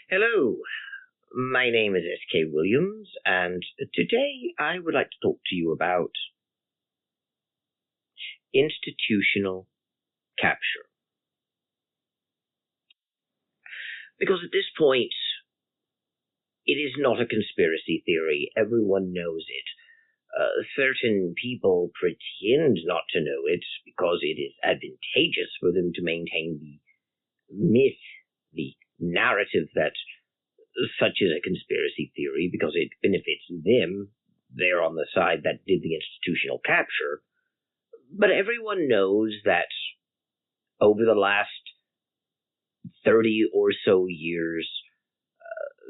Hello, my name is S.K. Williams, and today I would like to talk to you about institutional capture. Because at this point, it is not a conspiracy theory. Everyone knows it. Certain people pretend not to know it because it is advantageous for them to maintain the myth, the narrative that such is a conspiracy theory because it benefits them. They're on the side that did the institutional capture. But everyone knows that over the last 30 or so years,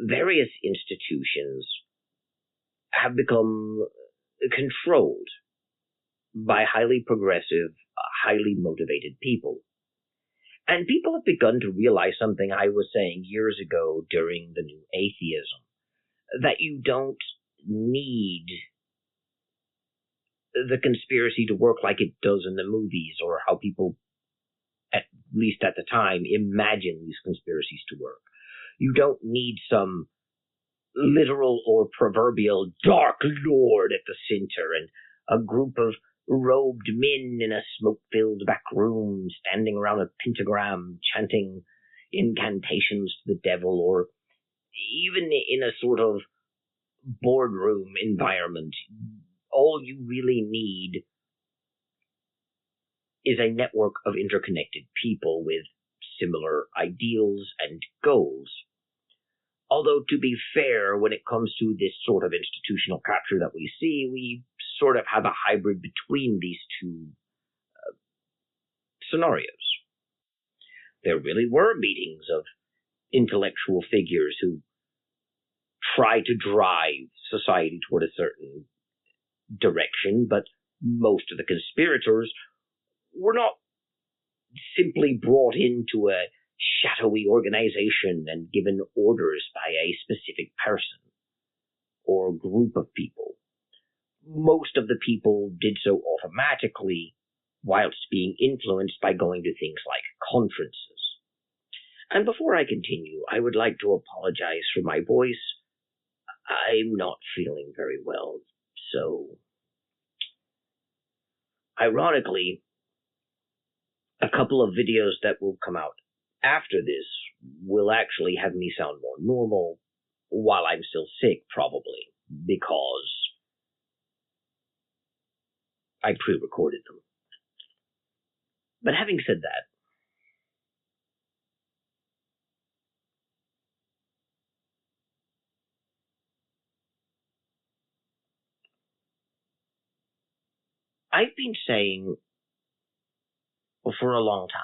various institutions have become controlled by highly progressive, highly motivated people. And people have begun to realize something I was saying years ago during the new atheism, that you don't need the conspiracy to work like it does in the movies, or how people, at least at the time, imagine these conspiracies to work. You don't need some literal or proverbial dark lord at the center and a group of robed men in a smoke-filled back room standing around a pentagram chanting incantations to the devil, or even in a sort of boardroom environment. All you really need is a network of interconnected people with similar ideals and goals. Although, to be fair, when it comes to this sort of institutional capture that we see, we sort of have a hybrid between these two scenarios. There really were meetings of intellectual figures who try to drive society toward a certain direction, but most of the conspirators were not simply brought into a shadowy organization and given orders by a specific person or group of people. Most of the people did so automatically, whilst being influenced by going to things like conferences. And before I continue, I would like to apologize for my voice. I'm not feeling very well, so ironically, a couple of videos that will come out after this will actually have me sound more normal while I'm still sick, probably, because I pre-recorded them. But having said that, I've been saying for a long time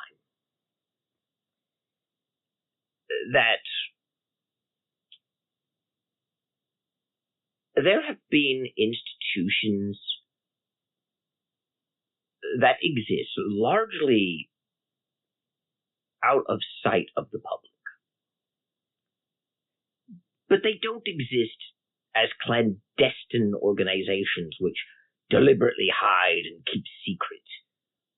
that there have been institutions that exist largely out of sight of the public. But they don't exist as clandestine organizations which deliberately hide and keep secret,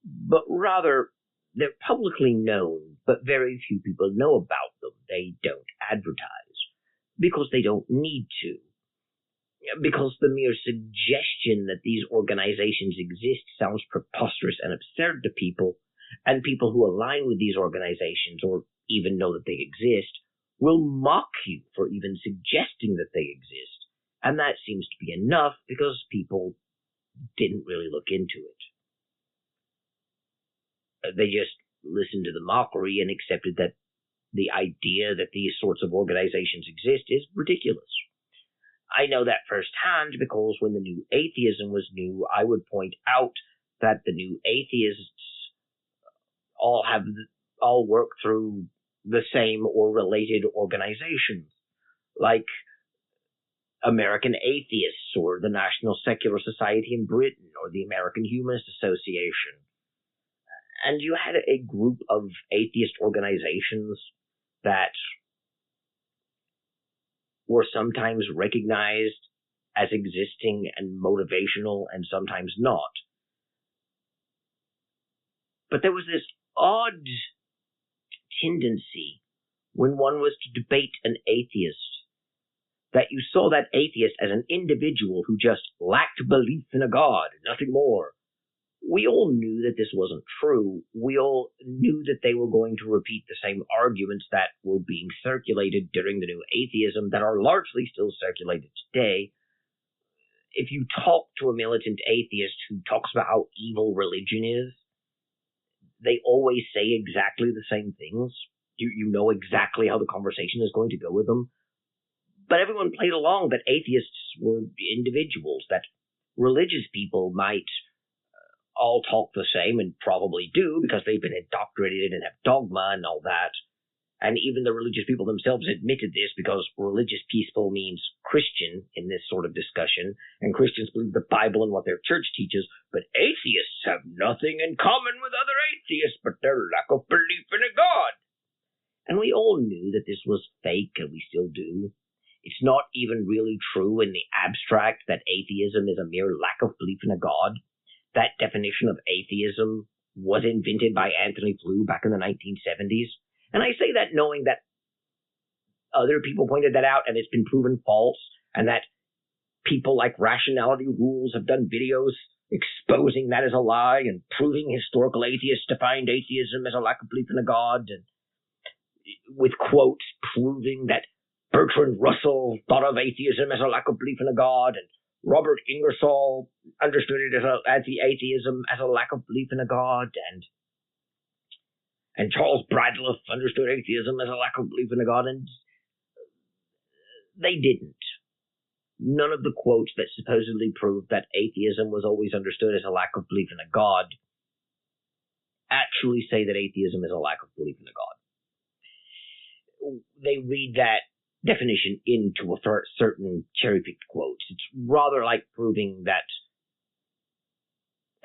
but rather they're publicly known, but very few people know about them. They don't advertise because they don't need to. Because the mere suggestion that these organizations exist sounds preposterous and absurd to people, and people who align with these organizations or even know that they exist will mock you for even suggesting that they exist. And that seems to be enough because people didn't really look into it. They just listened to the mockery and accepted that the idea that these sorts of organizations exist is ridiculous. I know that firsthand because when the new atheism was new, I would point out that the new atheists all work through the same or related organizations, like American Atheists or the National Secular Society in Britain or the American Humanist Association. And you had a group of atheist organizations that were sometimes recognized as existing and motivational and sometimes not. But there was this odd tendency when one was to debate an atheist, that you saw that atheist as an individual who just lacked belief in a God, nothing more. We all knew that this wasn't true. We all knew that they were going to repeat the same arguments that were being circulated during the new atheism that are largely still circulated today. If you talk to a militant atheist who talks about how evil religion is, they always say exactly the same things. You know exactly how the conversation is going to go with them. But everyone played along that atheists were individuals, that religious people might all talk the same, and probably do, because they've been indoctrinated and have dogma and all that. And even the religious people themselves admitted this, because religious people means Christian in this sort of discussion, and Christians believe the Bible and what their church teaches, but atheists have nothing in common with other atheists but their lack of belief in a God. And we all knew that this was fake, and we still do. It's not even really true in the abstract that atheism is a mere lack of belief in a God. That definition of atheism was invented by Anthony Flew back in the 1970s. And I say that knowing that other people pointed that out and it's been proven false, and that people like Rationality Rules have done videos exposing that as a lie and proving historical atheists defined atheism as a lack of belief in a God, and with quotes proving that Bertrand Russell thought of atheism as a lack of belief in a God, and Robert Ingersoll understood it as the atheism as a lack of belief in a God, and Charles Bradlaugh understood atheism as a lack of belief in a God, and they didn't. None of the quotes that supposedly proved that atheism was always understood as a lack of belief in a God actually say that atheism is a lack of belief in a God. They read that definition into a certain cherry-picked quotes. It's rather like proving that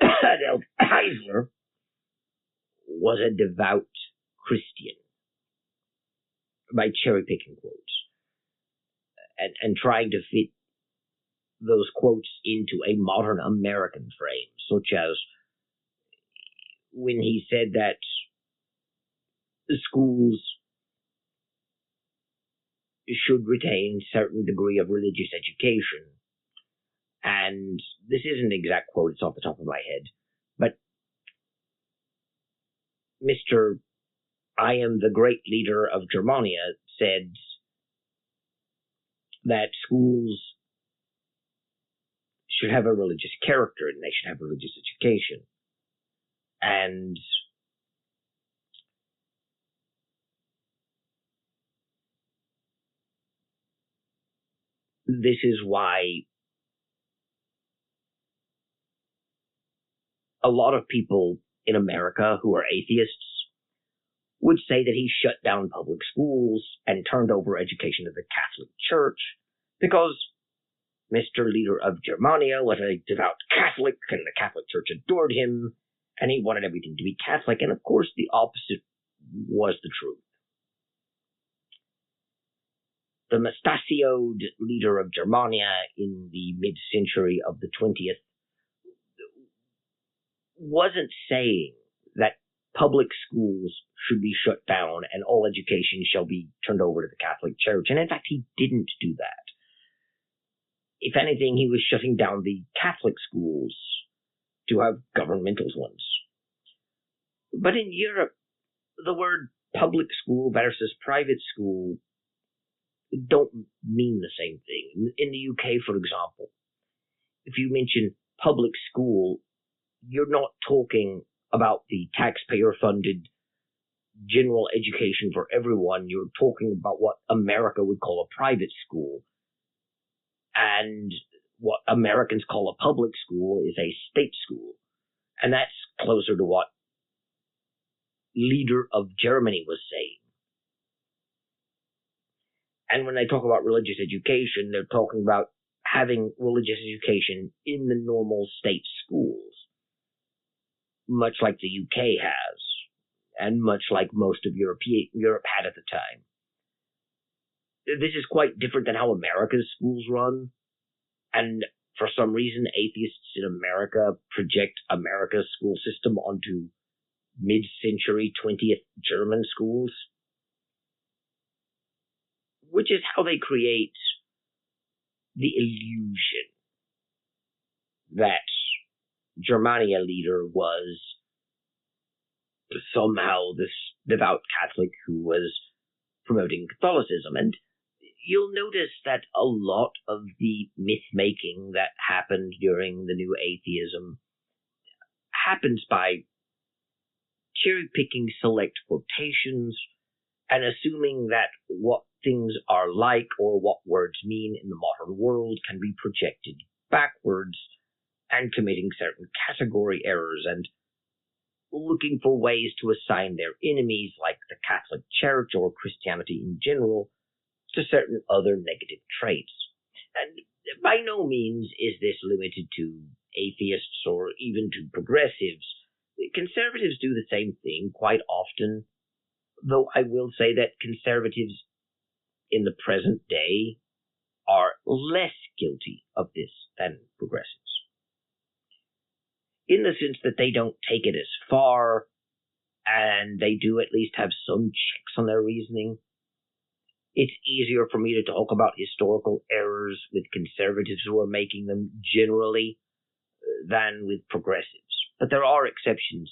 Adolf Hitler was a devout Christian by cherry-picking quotes and trying to fit those quotes into a modern American frame, such as when he said that the schools should retain a certain degree of religious education. And this isn't an exact quote, it's off the top of my head, but Mr. I am the great leader of Germania said that schools should have a religious character and they should have religious education. And this is why a lot of people in America who are atheists would say that he shut down public schools and turned over education to the Catholic Church because Mr. Leader of Germania was a devout Catholic and the Catholic Church adored him and he wanted everything to be Catholic. And of course the opposite was the truth. The mustachioed leader of Germania in the mid-century of the 20th wasn't saying that public schools should be shut down and all education shall be turned over to the Catholic Church. And in fact, he didn't do that. If anything, he was shutting down the Catholic schools to have governmental ones. But in Europe, the word public school versus private school don't mean the same thing. In the UK, for example, if you mention public school, you're not talking about the taxpayer-funded general education for everyone. You're talking about what America would call a private school. And what Americans call a public school is a state school. And that's closer to what leader of Germany was saying. And when they talk about religious education, they're talking about having religious education in the normal state schools, much like the UK has, and much like most of Europe had at the time. This is quite different than how America's schools run, and for some reason, atheists in America project America's school system onto mid-century 20th German schools. which is how they create the illusion that Germania leader was somehow this devout Catholic who was promoting Catholicism. And you'll notice that a lot of the myth-making that happened during the New Atheism happens by cherry-picking select quotations and assuming that what things are like or what words mean in the modern world can be projected backwards, and committing certain category errors and looking for ways to assign their enemies, like the Catholic Church or Christianity in general, to certain other negative traits. And by no means is this limited to atheists or even to progressives. Conservatives do the same thing quite often, though I will say that conservatives in the present day are less guilty of this than progressives, in the sense that they don't take it as far, and they do at least have some checks on their reasoning. It's easier for me to talk about historical errors with conservatives who are making them generally than with progressives. But there are exceptions.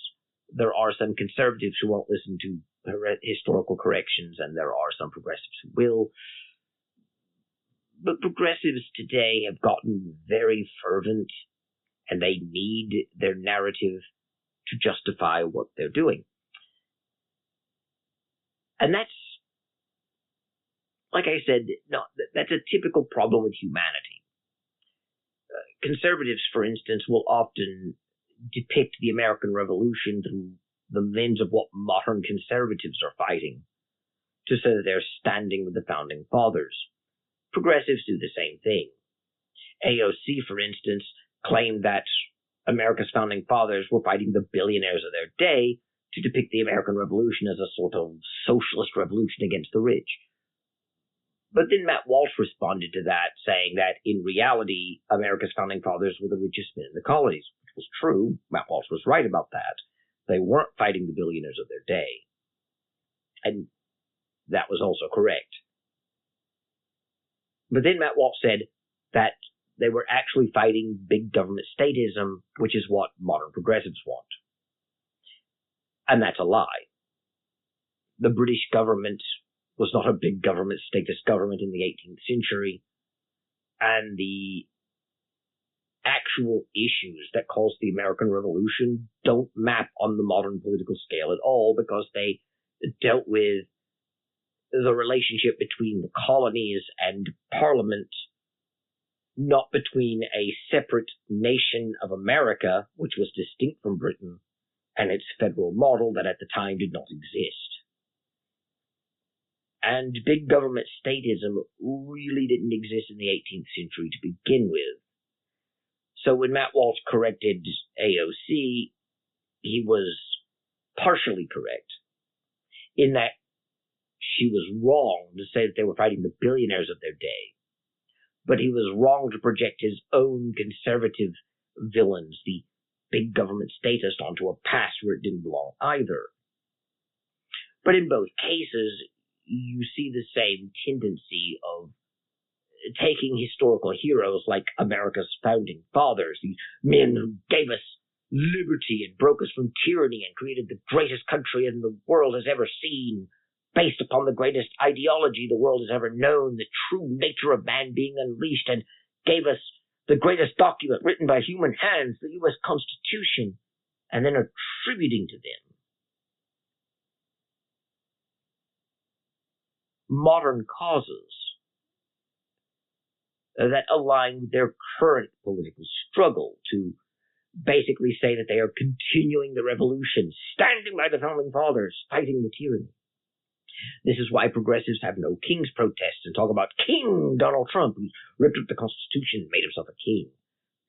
There are some conservatives who won't listen to historical corrections, and there are some progressives who will. But progressives today have gotten very fervent, and they need their narrative to justify what they're doing. And that's, like I said, that's a typical problem with humanity. Conservatives, for instance, will often depict the American Revolution through the lens of what modern conservatives are fighting, to say that they're standing with the Founding Fathers. Progressives do the same thing. AOC, for instance, claimed that America's Founding Fathers were fighting the billionaires of their day to depict the American Revolution as a sort of socialist revolution against the rich. But then Matt Walsh responded to that, saying that in reality, America's Founding Fathers were the richest men in the colonies, which was true. Matt Walsh was right about that. They weren't fighting the billionaires of their day. And that was also correct. But then Matt Walsh said that they were actually fighting big government statism, which is what modern progressives want. And that's a lie. The British government was not a big government, statist government in the 18th century, and the actual issues that caused the American Revolution don't map on the modern political scale at all, because they dealt with the relationship between the colonies and Parliament, not between a separate nation of America, which was distinct from Britain, and its federal model that at the time did not exist. And big government statism really didn't exist in the 18th century to begin with. So when Matt Walsh corrected AOC, he was partially correct, in that she was wrong to say that they were fighting the billionaires of their day. But he was wrong to project his own conservative villains, the big government statist, onto a past where it didn't belong either. But in both cases, you see the same tendency of taking historical heroes like America's Founding Fathers, these men who gave us liberty and broke us from tyranny and created the greatest country in the world has ever seen, based upon the greatest ideology the world has ever known, the true nature of man being unleashed, and gave us the greatest document written by human hands, the U.S. Constitution, and then attributing to them modern causes that align with their current political struggle, to basically say that they are continuing the revolution, standing by the Founding Fathers, fighting the tyranny. This is why progressives have no king's protests and talk about King Donald Trump, who's ripped up the Constitution and made himself a king.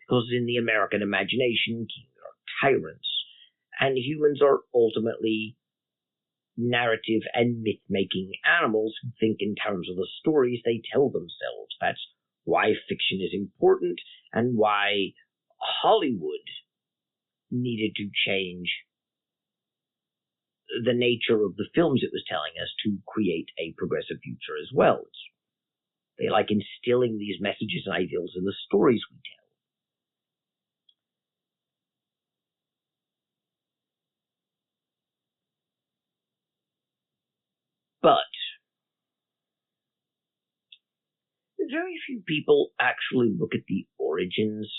Because in the American imagination, kings are tyrants, and humans are ultimately narrative and myth-making animals who think in terms of the stories they tell themselves. That's why fiction is important, and why Hollywood needed to change the nature of the films it was telling us to create a progressive future as well. It's They like instilling these messages and ideals in the stories we tell. But very few people actually look at the origins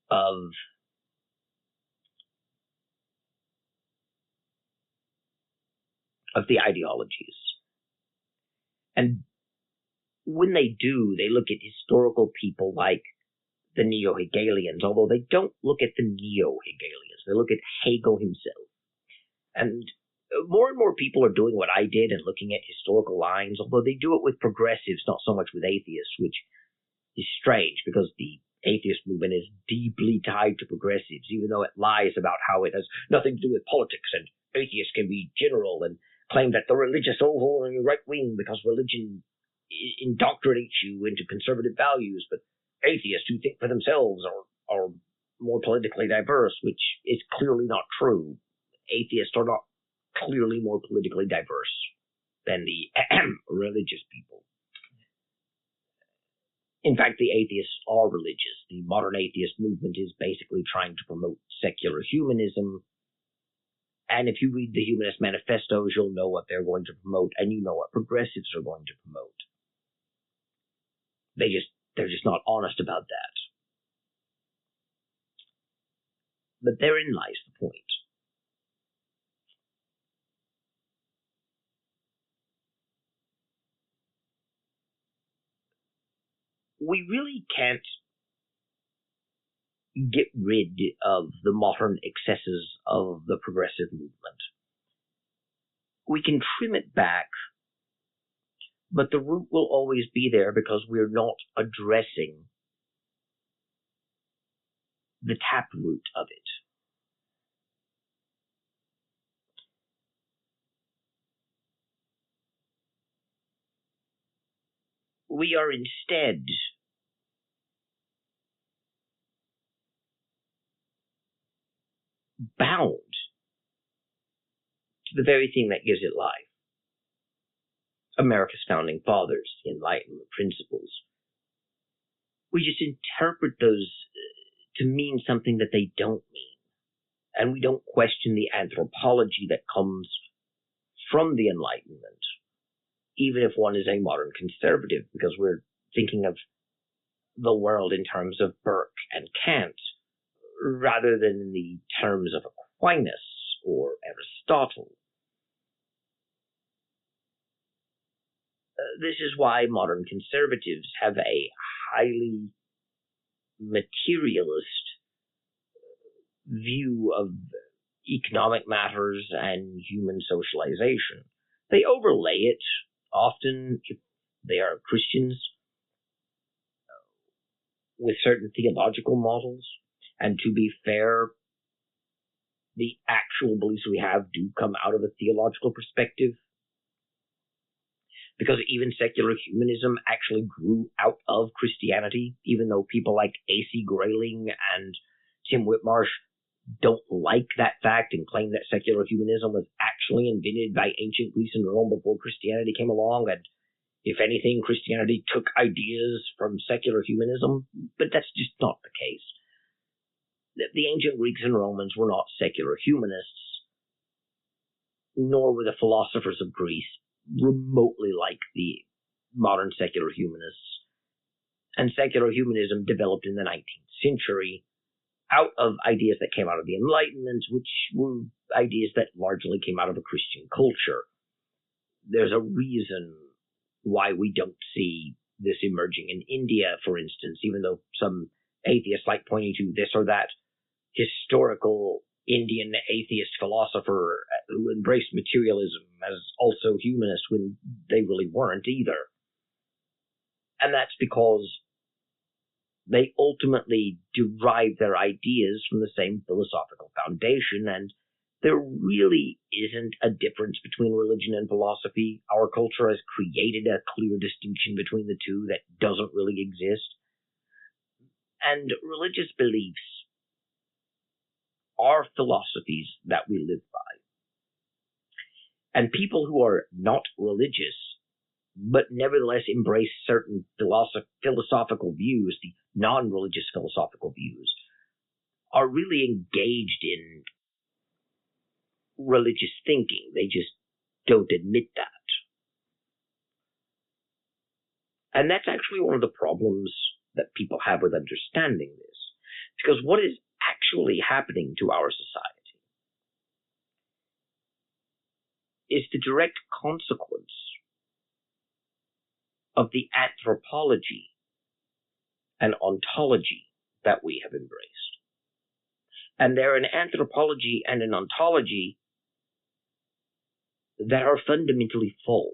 of the ideologies. And when they do, they look at historical people like the Neo-Hegelians, although they don't look at the Neo-Hegelians. They look at Hegel himself. And more and more people are doing what I did and looking at historical lines, although they do it with progressives, not so much with atheists, which is strange because the atheist movement is deeply tied to progressives, even though it lies about how it has nothing to do with politics and atheists can be general and claim that the religious over and right wing because religion indoctrinates you into conservative values, but atheists who think for themselves are more politically diverse, which is clearly not true. Atheists are not clearly more politically diverse than the religious people. In fact, the atheists are religious. The modern atheist movement is basically trying to promote secular humanism. And if you read the Humanist Manifestos, you'll know what they're going to promote, and you know what progressives are going to promote. They're just not honest about that. But therein lies the point. We really can't get rid of the modern excesses of the progressive movement. We can trim it back, but the root will always be there because we're not addressing the taproot of it. We are instead bound to the very thing that gives it life. America's founding fathers, the Enlightenment principles. We just interpret those to mean something that they don't mean. And we don't question the anthropology that comes from the Enlightenment, even if one is a modern conservative, because we're thinking of the world in terms of Burke and Kant, rather than in the terms of Aquinas or Aristotle. This is why modern conservatives have a highly materialist view of economic matters and human socialization. They overlay it often, if they are Christians, with certain theological models. And to be fair, the actual beliefs we have do come out of a theological perspective. Because even secular humanism actually grew out of Christianity, even though people like A.C. Grayling and Tim Whitmarsh don't like that fact and claim that secular humanism was actually invented by ancient Greece and Rome before Christianity came along, and if anything, Christianity took ideas from secular humanism, but that's just not the case. The ancient Greeks and Romans were not secular humanists, nor were the philosophers of Greece remotely like the modern secular humanists. And secular humanism developed in the 19th century out of ideas that came out of the Enlightenment, which were ideas that largely came out of a Christian culture. There's a reason why we don't see this emerging in India, for instance, even though some atheists like pointing to this or that historical Indian atheist philosopher who embraced materialism as also humanist when they really weren't either. And that's because they ultimately derive their ideas from the same philosophical foundation, and there really isn't a difference between religion and philosophy. Our culture has created a clear distinction between the two that doesn't really exist. And religious beliefs are philosophies that we live by. And people who are not religious, but nevertheless embrace certain philosophical views, the non-religious philosophical views, are really engaged in religious thinking. They just don't admit that. And that's actually one of the problems that people have with understanding this. Because what is actually happening to our society is the direct consequence of the anthropology and ontology that we have embraced. And they're an anthropology and an ontology that are fundamentally false.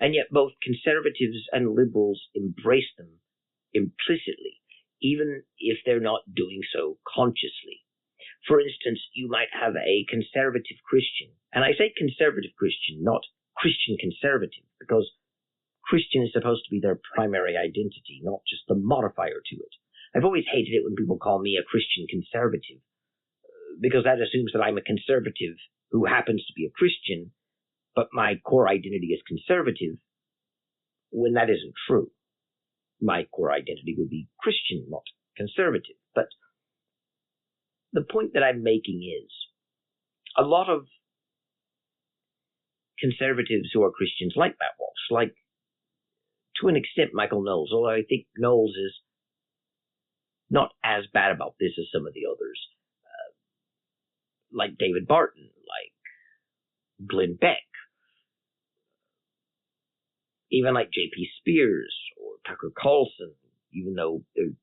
And yet both conservatives and liberals embrace them implicitly, even if they're not doing so consciously. For instance, you might have a conservative Christian, and I say conservative Christian, not Christian conservative, because Christian is supposed to be their primary identity, not just the modifier to it. I've always hated it when people call me a Christian conservative, because that assumes that I'm a conservative who happens to be a Christian, but my core identity is conservative, when that isn't true. My core identity would be Christian, not conservative. But the point that I'm making is, a lot of conservatives who are Christians like Matt Walsh, like, to an extent, Michael Knowles, although I think Knowles is not as bad about this as some of the others, like David Barton, like Glenn Beck, even like J.P. Spears or Tucker Carlson, even though there's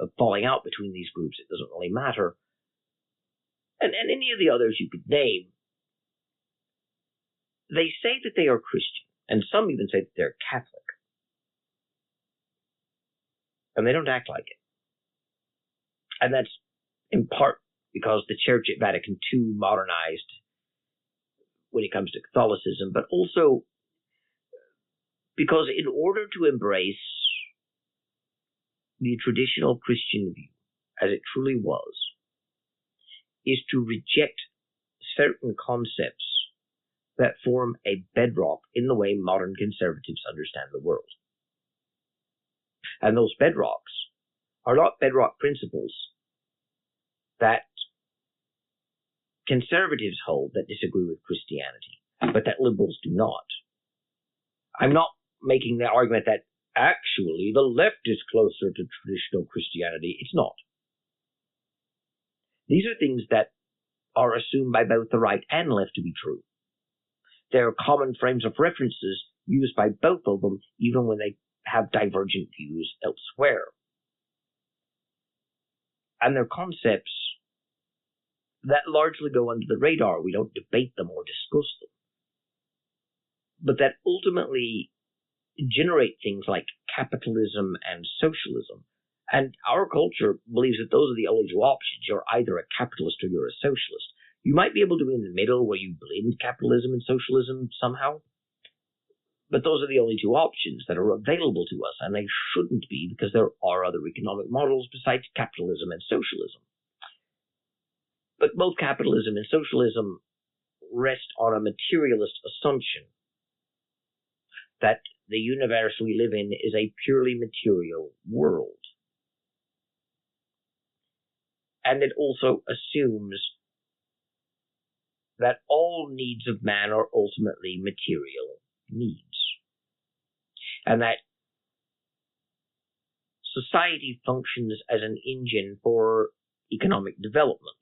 a falling out between these groups, it doesn't really matter. And any of the others you could name, they say that they are Christian, and some even say that they're Catholic. And they don't act like it. And that's in part because the Church at Vatican II modernized when it comes to Catholicism, but also because in order to embrace the traditional Christian view, as it truly was, is to reject certain concepts that form a bedrock in the way modern conservatives understand the world. And those bedrocks are not bedrock principles that conservatives hold that disagree with Christianity, but that liberals do not. I'm not making the argument that actually the left is closer to traditional Christianity. It's not. These are things that are assumed by both the right and left to be true. There are common frames of references used by both of them, even when they have divergent views elsewhere. And they're concepts that largely go under the radar. We don't debate them or discuss them. But that ultimately generate things like capitalism and socialism. And our culture believes that those are the only two options. You're either a capitalist or you're a socialist. You might be able to be in the middle where you blend capitalism and socialism somehow. But those are the only two options that are available to us, and they shouldn't be, because there are other economic models besides capitalism and socialism. But both capitalism and socialism rest on a materialist assumption that the universe we live in is a purely material world. And it also assumes that all needs of man are ultimately material needs. And that society functions as an engine for economic development.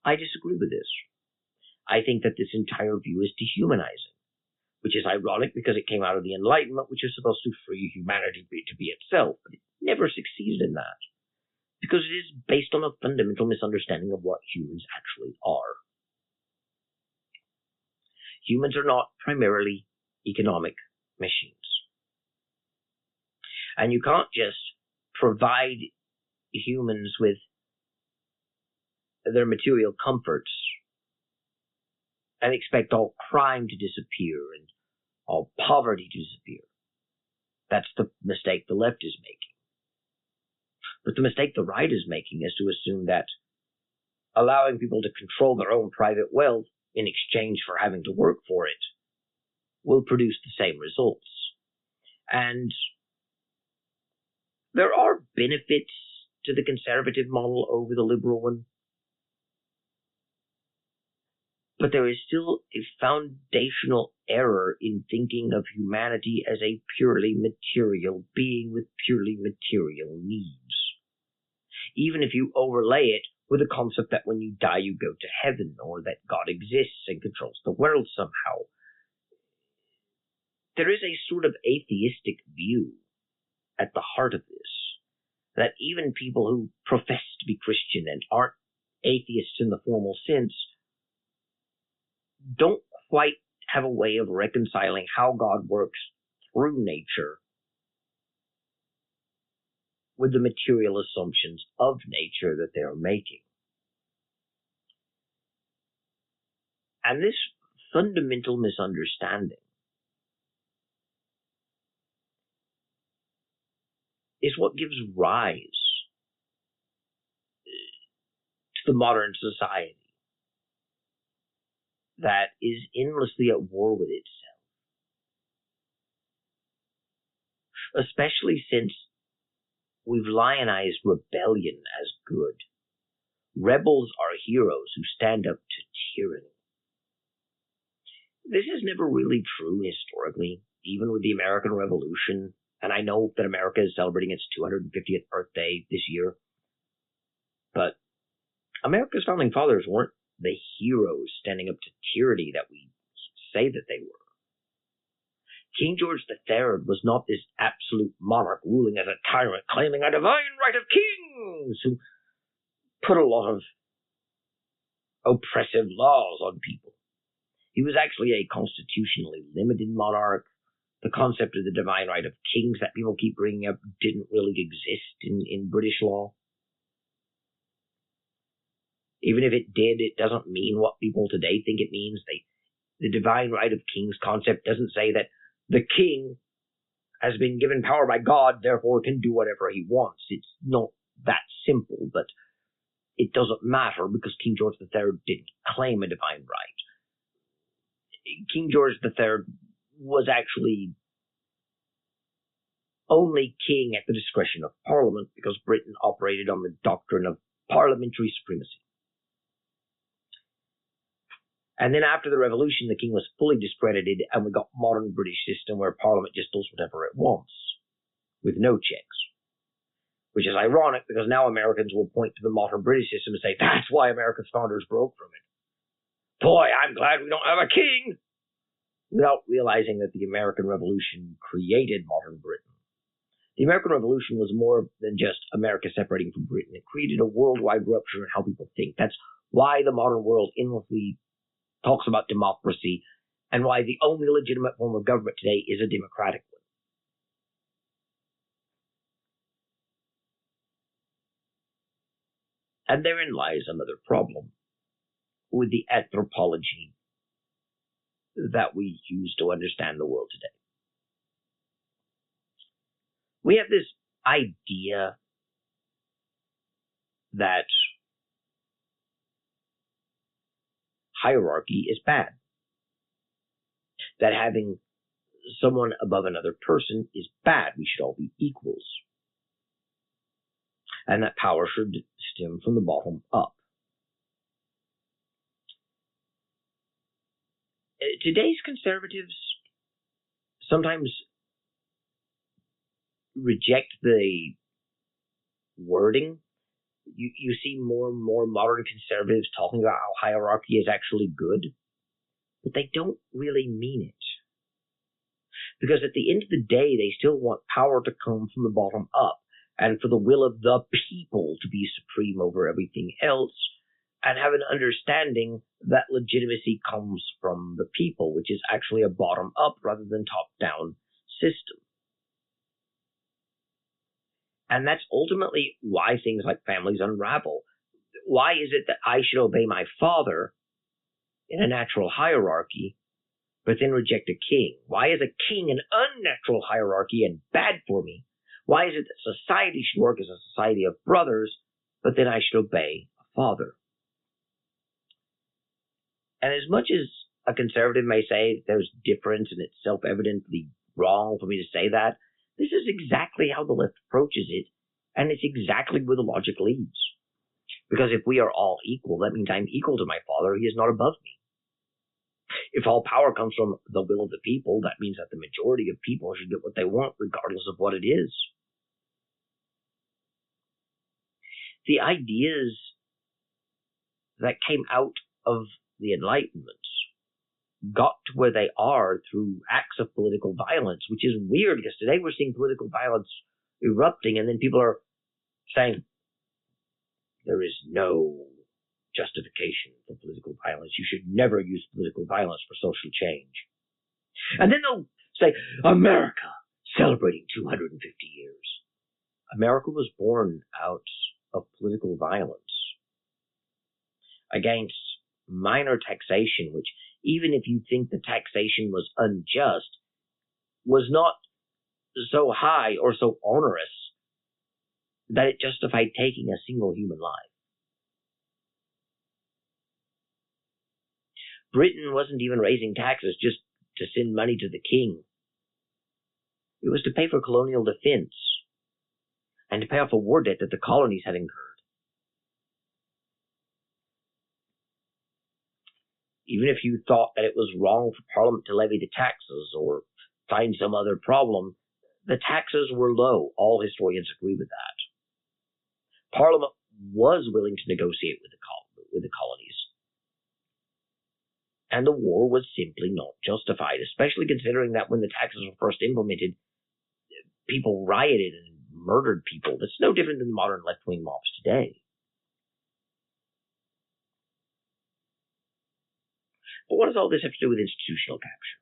I disagree with this. I think that this entire view is dehumanizing, which is ironic because it came out of the Enlightenment, which is supposed to free humanity to be itself, but it never succeeded in that, because it is based on a fundamental misunderstanding of what humans actually are. Humans are not primarily economic machines. And you can't just provide humans with their material comforts and expect all crime to disappear and all poverty to disappear. That's the mistake the left is making. But the mistake the right is making is to assume that allowing people to control their own private wealth in exchange for having to work for it will produce the same results. And there are benefits to the conservative model over the liberal one, but there is still a foundational error in thinking of humanity as a purely material being with purely material needs. Even if you overlay it with the concept that when you die you go to heaven, or that God exists and controls the world somehow, there is a sort of atheistic view at the heart of this, that even people who profess to be Christian and aren't atheists in the formal sense don't quite have a way of reconciling how God works through nature with the material assumptions of nature that they're making. And this fundamental misunderstanding is what gives rise to the modern society that is endlessly at war with itself, especially since we've lionized rebellion as good. Rebels are heroes who stand up to tyranny. This is never really true historically, even with the American Revolution, and I know that America is celebrating its 250th birthday this year, but America's founding fathers weren't the heroes standing up to tyranny that we say that they were. King George III was not this absolute monarch ruling as a tyrant, claiming a divine right of kings, who put a lot of oppressive laws on people. He was actually a constitutionally limited monarch. The concept of the divine right of kings that people keep bringing up didn't really exist in British law. Even if it did, it doesn't mean what people today think it means. The divine right of kings concept doesn't say that the king has been given power by God, therefore can do whatever he wants. It's not that simple, but it doesn't matter because King George III didn't claim a divine right. King George III was actually only king at the discretion of Parliament because Britain operated on the doctrine of parliamentary supremacy. And then after the Revolution, the king was fully discredited, and we got modern British system where Parliament just does whatever it wants, with no checks. Which is ironic, because now Americans will point to the modern British system and say, that's why America's founders broke from it. Boy, I'm glad we don't have a king! Without realizing that the American Revolution created modern Britain. The American Revolution was more than just America separating from Britain. It created a worldwide rupture in how people think. That's why the modern world endlessly talks about democracy, and why the only legitimate form of government today is a democratic one. And therein lies another problem with the anthropology that we use to understand the world today. We have this idea that hierarchy is bad, that having someone above another person is bad. We should all be equals, and that power should stem from the bottom up. Today's conservatives sometimes reject the wording. You see more and more modern conservatives talking about how hierarchy is actually good, but they don't really mean it. Because at the end of the day, they still want power to come from the bottom up, and for the will of the people to be supreme over everything else, and have an understanding that legitimacy comes from the people, which is actually a bottom-up rather than top-down system. And that's ultimately why things like families unravel. Why is it that I should obey my father in a natural hierarchy, but then reject a king? Why is a king an unnatural hierarchy and bad for me, Why is it that society should work as a society of brothers, but then I should obey a father? And as much as a conservative may say there's difference and it's self-evidently wrong for me to say that, this is exactly how the left approaches it, and it's exactly where the logic leads. Because if we are all equal, that means I'm equal to my father. He is not above me. If all power comes from the will of the people, that means that the majority of people should get what they want, regardless of what it is. The ideas that came out of the Enlightenment got to where they are through acts of political violence, which is weird because today we're seeing political violence erupting, and then people are saying there is no justification for political violence. You should never use political violence for social change. And then they'll say, America, celebrating 250 years. America was born out of political violence against minor taxation, which, even if you think the taxation was unjust, was not so high or so onerous that it justified taking a single human life. Britain wasn't even raising taxes just to send money to the king. It was to pay for colonial defense and to pay off a war debt that the colonies had incurred. Even if you thought that it was wrong for Parliament to levy the taxes or find some other problem, the taxes were low. All historians agree with that. Parliament was willing to negotiate with the colonies. And the war was simply not justified, especially considering that when the taxes were first implemented, people rioted and murdered people. That's no different than the modern left-wing mobs today. But what does all this have to do with institutional capture?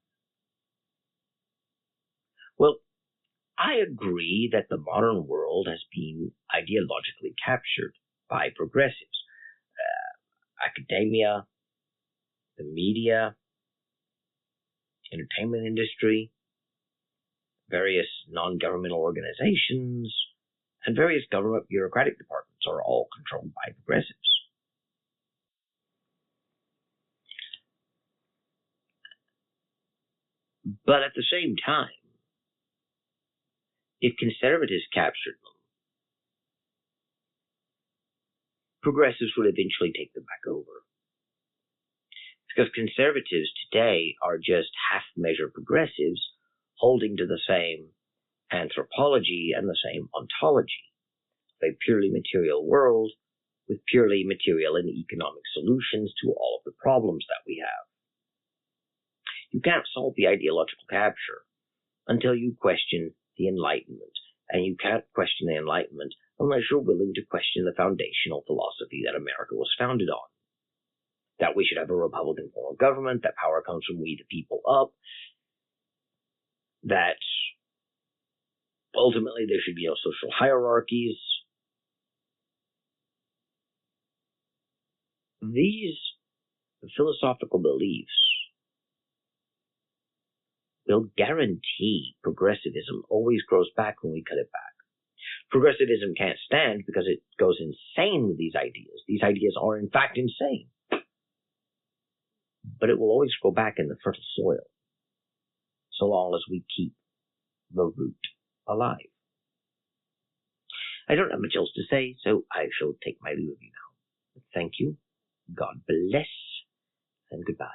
Well, I agree that the modern world has been ideologically captured by progressives. Academia, the media, entertainment industry, various non-governmental organizations, and various government bureaucratic departments are all controlled by progressives. But at the same time, if conservatives captured them, progressives would eventually take them back over. Because conservatives today are just half-measure progressives holding to the same anthropology and the same ontology of a purely material world with purely material and economic solutions to all of the problems that we have. You can't solve the ideological capture until you question the Enlightenment, and you can't question the Enlightenment unless you're willing to question the foundational philosophy that America was founded on. That we should have a Republican form of government, that power comes from we the people up, that ultimately there should be no social hierarchies. These philosophical beliefs will guarantee progressivism always grows back when we cut it back. Progressivism can't stand because it goes insane with these ideas. These ideas are in fact insane. But it will always grow back in the fertile soil, so long as we keep the root alive. I don't have much else to say, so I shall take my leave of you now. Thank you, God bless, and goodbye.